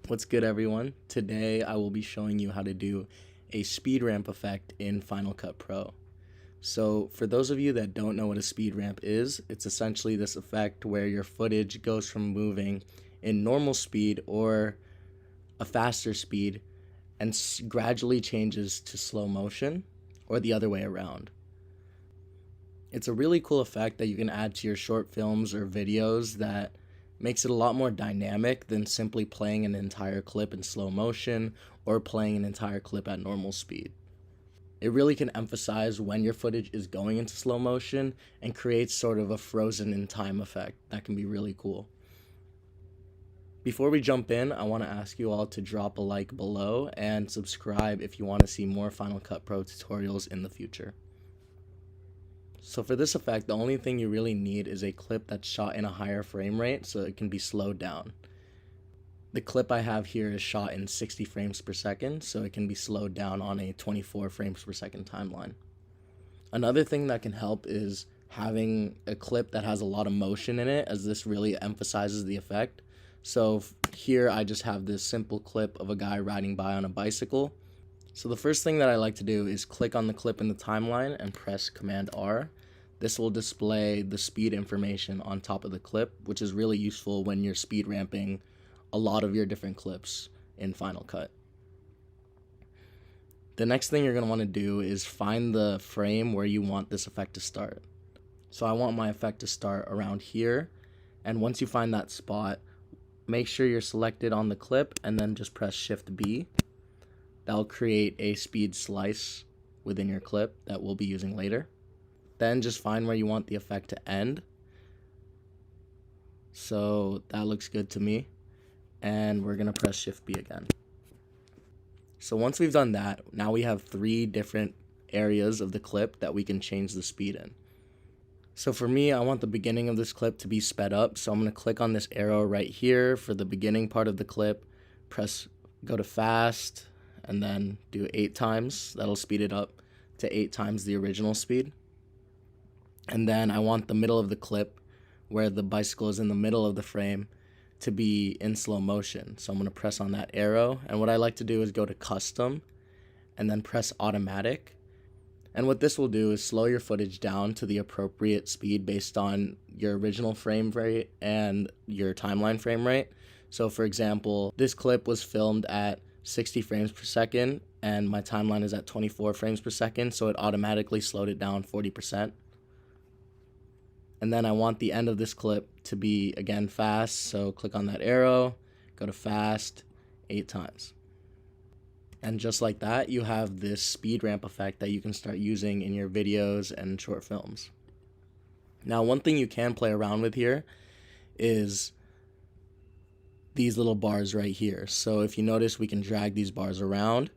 What's good, everyone? Today I will be showing you how to do a speed ramp effect in Final Cut Pro. So for those of you that don't know what a speed ramp is, it's essentially this effect where your footage goes from moving in normal speed or a faster speed and gradually changes to slow motion or the other way around. It's a really cool effect that you can add to your short films or videos that makes it a lot more dynamic than simply playing an entire clip in slow motion or playing an entire clip at normal speed. It really can emphasize when your footage is going into slow motion and creates sort of a frozen in time effect that can be really cool. Before we jump in, I want to ask you all to drop a like below and subscribe if you want to see more Final Cut Pro tutorials in the future. So for this effect, the only thing you really need is a clip that's shot in a higher frame rate so it can be slowed down. The clip I have here is shot in 60 frames per second, so it can be slowed down on a 24 frames per second timeline. Another thing that can help is having a clip that has a lot of motion in it, as this really emphasizes the effect. So here I just have this simple clip of a guy riding by on a bicycle. So the first thing that I like to do is click on the clip in the timeline and press Command R. This will display the speed information on top of the clip, which is really useful when you're speed ramping a lot of your different clips in Final Cut. The next thing you're going to want to do is find the frame where you want this effect to start. So I want my effect to start around here, and once you find that spot, make sure you're selected on the clip and then just press Shift B. That'll create a speed slice within your clip that we'll be using later. Then just find where you want the effect to end. So that looks good to me. And we're going to press Shift B again. So once we've done that, now we have 3 different areas of the clip that we can change the speed in. So for me, I want the beginning of this clip to be sped up. So I'm going to click on this arrow right here for the beginning part of the clip. Go to fast, and then do 8 times. That'll speed it up to 8 times the original speed. And then I want the middle of the clip, where the bicycle is in the middle of the frame, to be in slow motion. So I'm going to press on that arrow, and what I like to do is go to custom and then press automatic. And what this will do is slow your footage down to the appropriate speed based on your original frame rate and your timeline frame rate. So for example, this clip was filmed at 60 frames per second and my timeline is at 24 frames per second, so it automatically slowed it down 40%. And then I want the end of this clip to be, again, fast, so click on that arrow, go to fast 8 times. And just like that, you have this speed ramp effect that you can start using in your videos and short films. Now, one thing you can play around with here is these little bars right here. So if you notice, we can drag these bars around.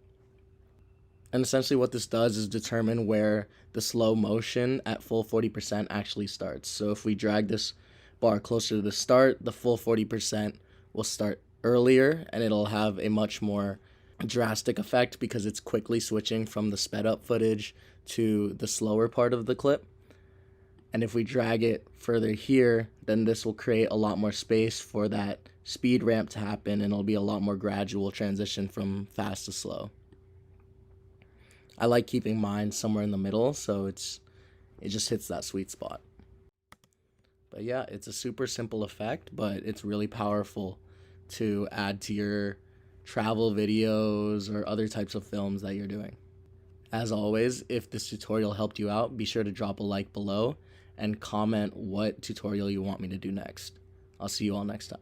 And essentially what this does is determine where the slow motion at full 40% actually starts. So if we drag this bar closer to the start, the full 40% will start earlier, and it'll have a much more drastic effect because it's quickly switching from the sped up footage to the slower part of the clip. And if we drag it further here, then this will create a lot more space for that speed ramp to happen, and it'll be a lot more gradual transition from fast to slow. I like keeping mine somewhere in the middle, so it just hits that sweet spot. But yeah, it's a super simple effect, but it's really powerful to add to your travel videos or other types of films that you're doing. As always, if this tutorial helped you out, be sure to drop a like below and comment what tutorial you want me to do next. I'll see you all next time.